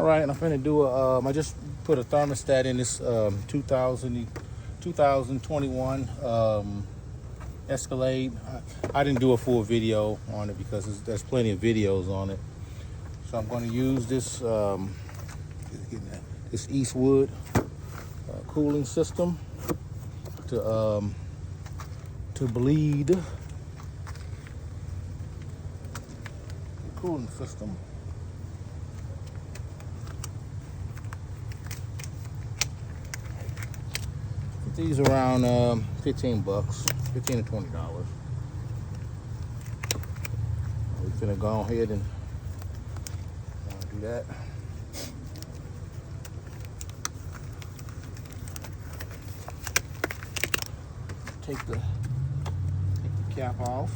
All right, and I'm finna do a, I just put a thermostat in this 2021 Escalade. I didn't do a full video on it because there's plenty of videos on it. So I'm going to use this this Eastwood cooling system to bleed the cooling system. These around 15 bucks, 15 to $20. We're gonna go ahead and do that. Take the cap off.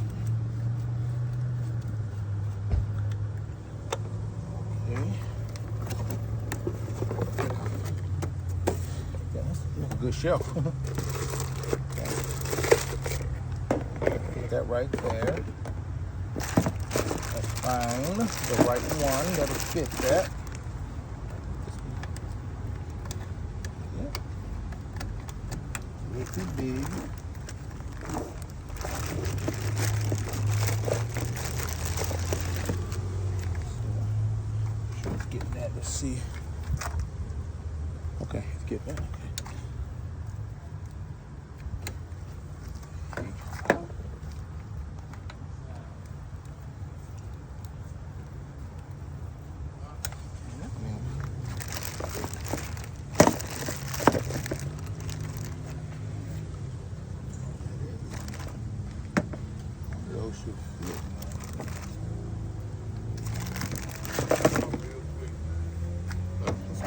Okay. That's a good shelf. Put that right there. That's fine. The right one that'll fit that. Yep. A little too big. So, let's get that. Let's see. Okay, let's get that. Okay. Should fit.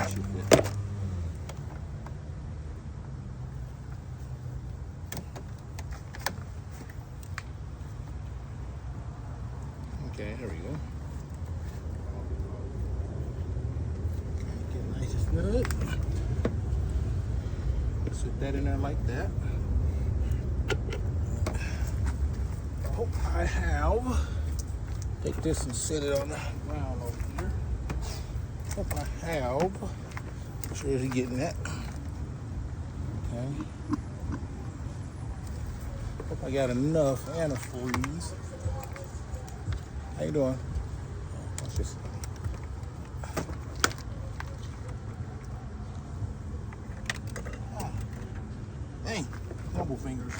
Should fit. Okay, there we go. Get nice and snug. Sit that in there like that. Hope I have. Take this and set it on the ground over here. Hope I have. Make sure he's getting that. Okay. Hope I got enough antifreeze. How you doing? Let's just. Oh. Dang, double fingers.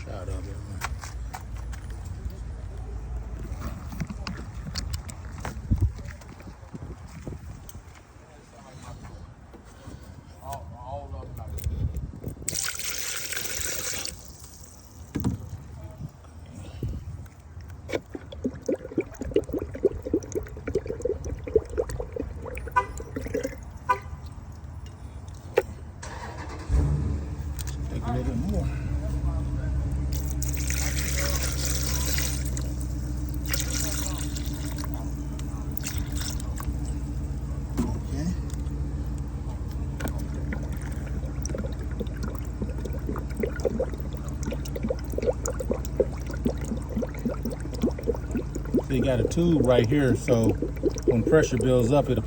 Shot of it. Take a little more. So you got a tube right here, so when pressure builds up, it'll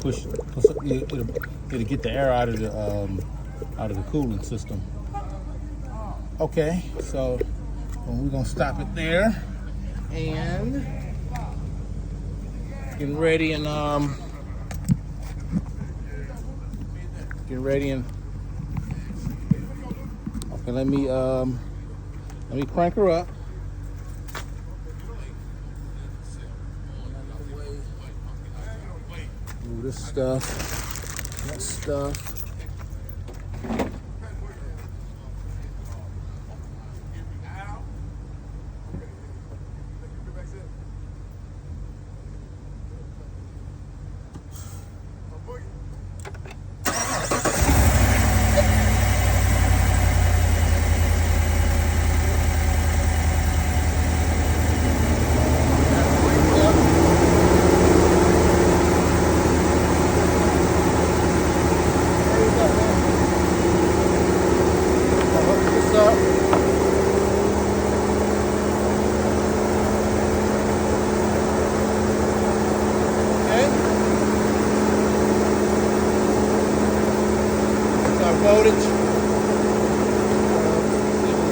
It'll get the air out of the coolant system. Okay, so we're gonna stop it there and getting ready and okay, let me crank her up. Move this stuff, that stuff. Voltage.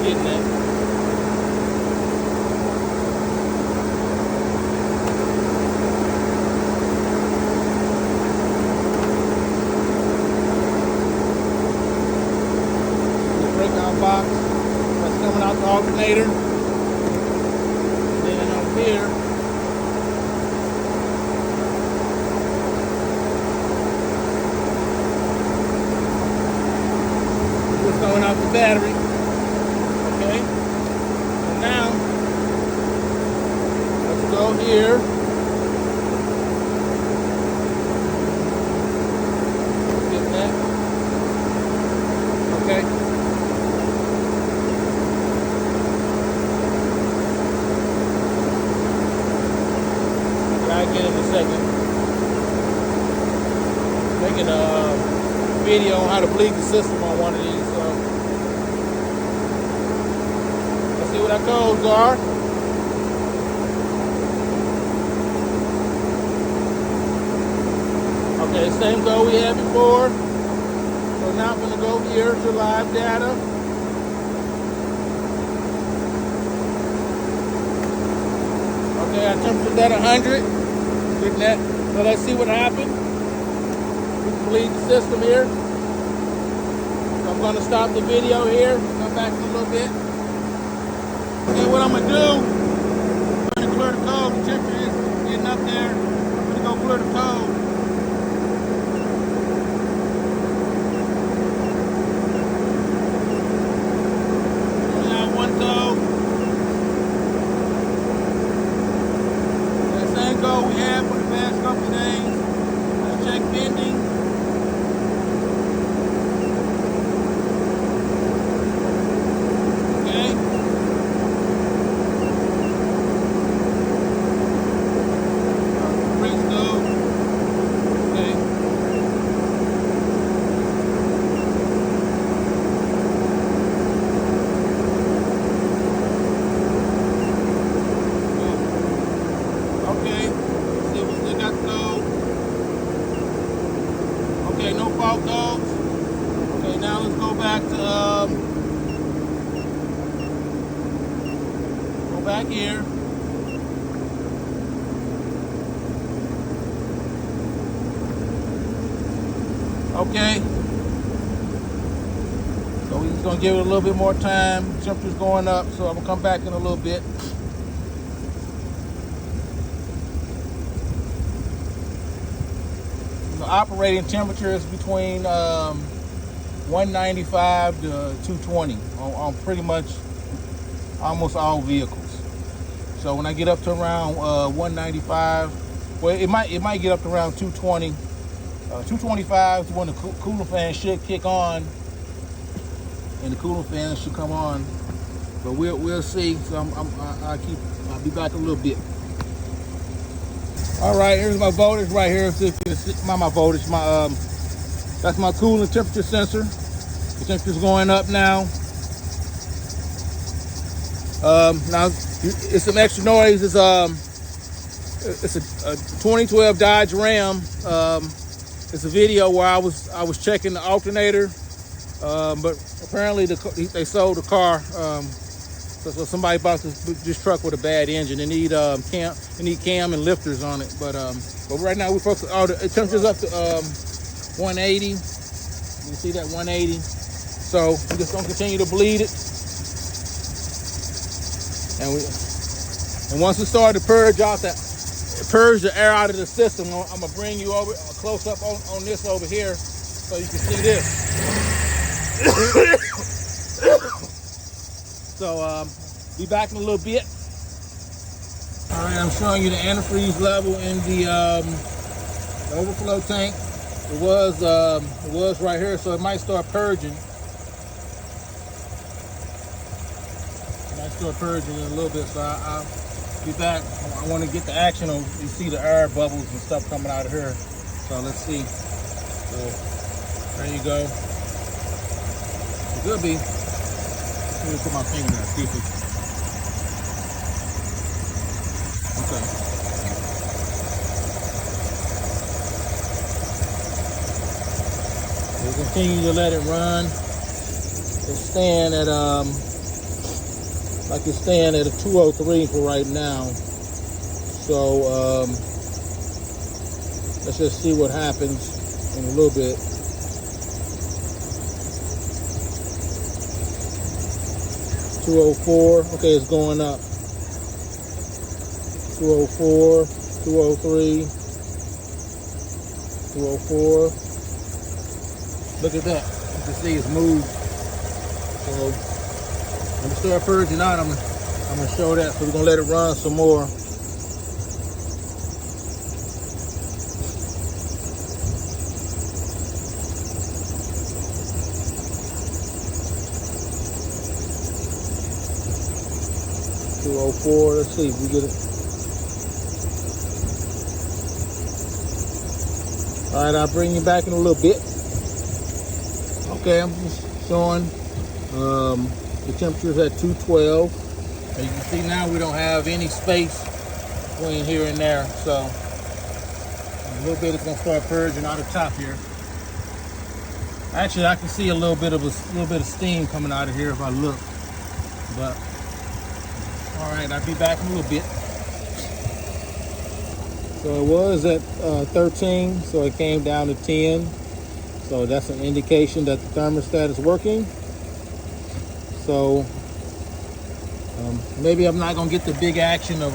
Getting that. The breakout box that's coming out the alternator. And then up here. Going out the battery. Okay. And now let's go here. Get that. Okay. I'll get in a second. Making a video on how to bleed the system on one of these. Let's see what our codes are. Okay, same code we had before. So now I'm going to go here to live data. Okay, our temperature's at 100. Getting that. So let's see what happened. We can bleed the system here. So I'm going to stop the video here. Come back in a little bit. Okay, what I'm going to do, I'm going to clear the code. The temperature is getting up there. I'm going to go clear the code. Only have one code. That same code we had for the past couple of days. Check bending. Okay, no fault codes. Okay, now let's go back to go back here. Okay. So we're just gonna give it a little bit more time. Temperature's going up, so I'm gonna come back in a little bit. The operating temperature is between 195 to 220 on pretty much almost all vehicles. So when I get up to around 195, well, it might get up to around 220, 225 is when the cooling fan should kick on, and the cooling fan should come on. But we'll see. So I'll be back in a little bit. All right, here's my voltage right here. So if you can see my voltage, that's my coolant temperature sensor. The temperature's going up now. Now it's some extra noise. It's a 2012 Dodge Ram. it's a video where I was checking the alternator, but apparently they sold the car. So somebody bought this truck with a bad engine. They need cam and lifters on it. But right now we're focused. The temperature's up to 180. You can see that 180. So we're just gonna continue to bleed it. And once we start to purge the air out of the system, I'm gonna bring you over close up on this over here so you can see this. So be back in a little bit. All right, I'm showing you the antifreeze level in the overflow tank. It was right here, so it might start purging. Start purging in a little bit, so I'll be back. I want to get the action on. You see the air bubbles and stuff coming out of here. So let's see. So there you go. It could be. Let me put my finger there. See if it. Okay. We'll continue to let it run. It's staying at like it's staying at a 203 for right now. So let's just see what happens in a little bit. 204. Okay, it's going up. 204, 203, 204. Look at that. You can see it's moved. So when we start purging out, I'm gonna show that. So we're gonna let it run some more. $204. Let's see if we get it. All right, I'll bring you back in a little bit. Okay, I'm just showing. The temperature is at 212. As you can see now, we don't have any space between here and there. So in a little bit, it's gonna start purging out the top here. Actually, I can see a little bit of steam coming out of here if I look. But all right, I'll be back in a little bit. So it was at 13, so it came down to 10. So that's an indication that the thermostat is working. So maybe I'm not gonna get the big action of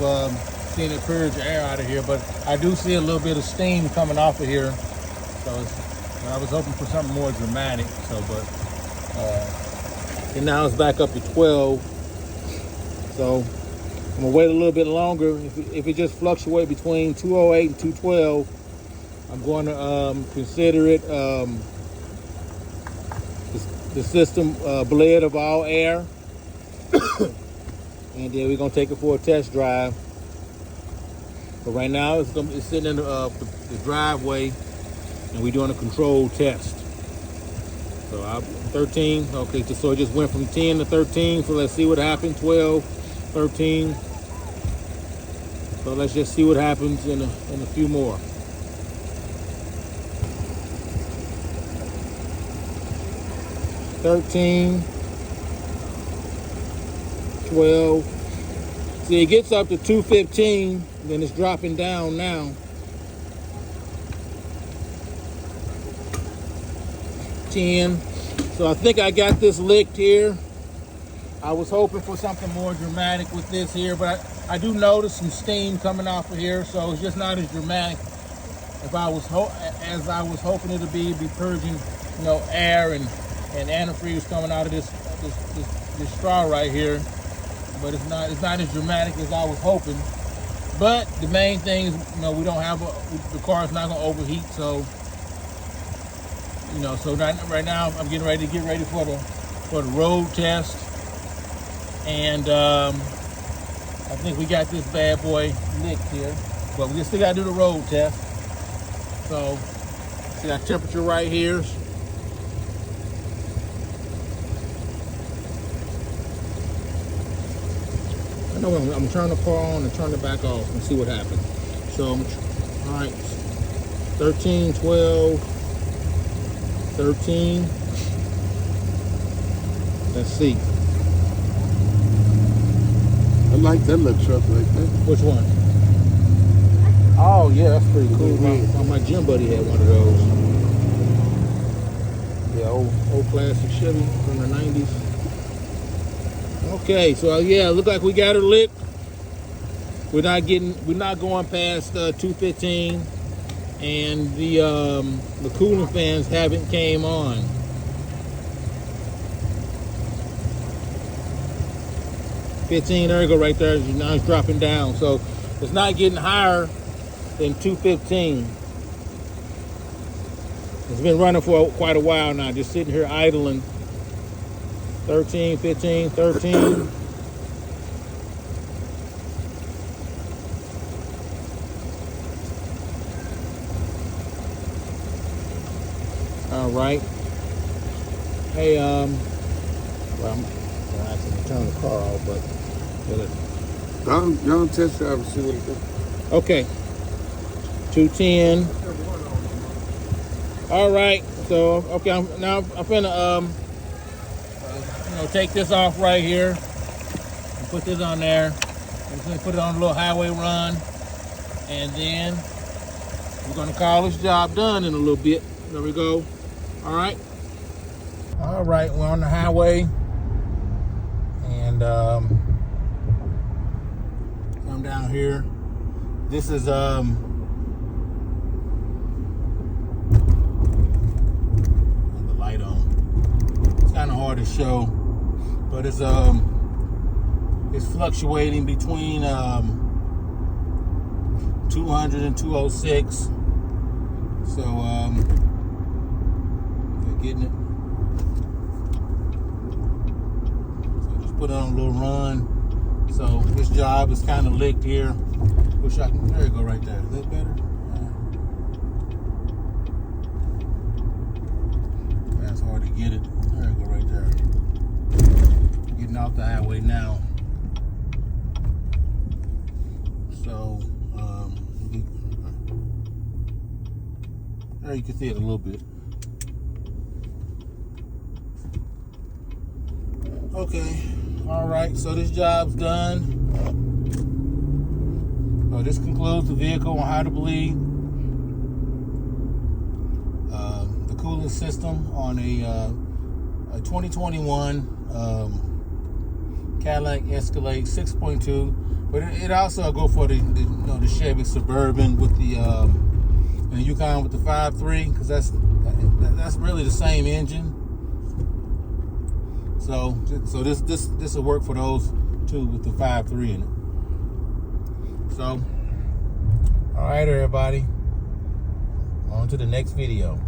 seeing it purge air out of here, but I do see a little bit of steam coming off of here. So I was hoping for something more dramatic. So, and now it's back up to 12. So I'm gonna wait a little bit longer. If it just fluctuates between 208 and 212, I'm going to consider it the system bled of all air. And then we're gonna take it for a test drive. But right now it's sitting in the driveway, and we're doing a controlled test. So 13, okay, so it just went from 10 to 13. So let's see what happened. 12, 13. So let's just see what happens in a few more. $13, $12. See, it gets up to $2.15, then it's dropping down now. $10. So I think I got this licked here. I was hoping for something more dramatic with this here, but I do notice some steam coming off of here, so it's just not as dramatic as I was hoping it would be purging, air and antifreeze coming out of this straw right here. But it's not as dramatic as I was hoping. But the main thing is, we don't have the car's not gonna overheat, so so right now I'm getting ready for the road test, and I think we got this bad boy licked here, but we still gotta do the road test. So see our temperature right here. I know I'm turning the car on and turn it back off and see what happens. So all right, 13, 12, 13. Let's see. I like that little truck right there. Which one? Oh yeah, that's pretty cool. My gym buddy had one of those. Yeah, old classic Chevy from the 90s. Okay, so yeah, look like we got her lit. We're not going past 215, and the coolant fans haven't came on. There you go, right there. Now it's dropping down, so it's not getting higher than 215. It's been running for quite a while now, just sitting here idling. 13, 15, 13. All right. Hey, well, I'm gonna actually turn the car off, but Y'all test drive and see what it does. okay. 210. All right. So okay, I'm finna take this off right here and put this on there. I'm gonna put it on a little highway run, and then we're gonna call this job done in a little bit. There we go. All right. All right, we're on the highway, and I'm down here. This is the light on. It's kind of hard to show, but it's fluctuating between 200 and 206. So you're getting it. Put it on a little run. So this job is kind of licked here. Wish I can. There you go, right there. Is that better? That's hard to get it. There you go, right there. Getting off the highway now. So there you can see it a little bit. Okay. All right, so this job's done. So this concludes the vehicle on how to bleed. The cooling system on a 2021 Cadillac Escalade 6.2, but it also go for the Chevy Suburban with the and the Yukon with the 5.3, because that's really the same engine. So this will work for those two with the 5.3 in it. So, all right, everybody, on to the next video.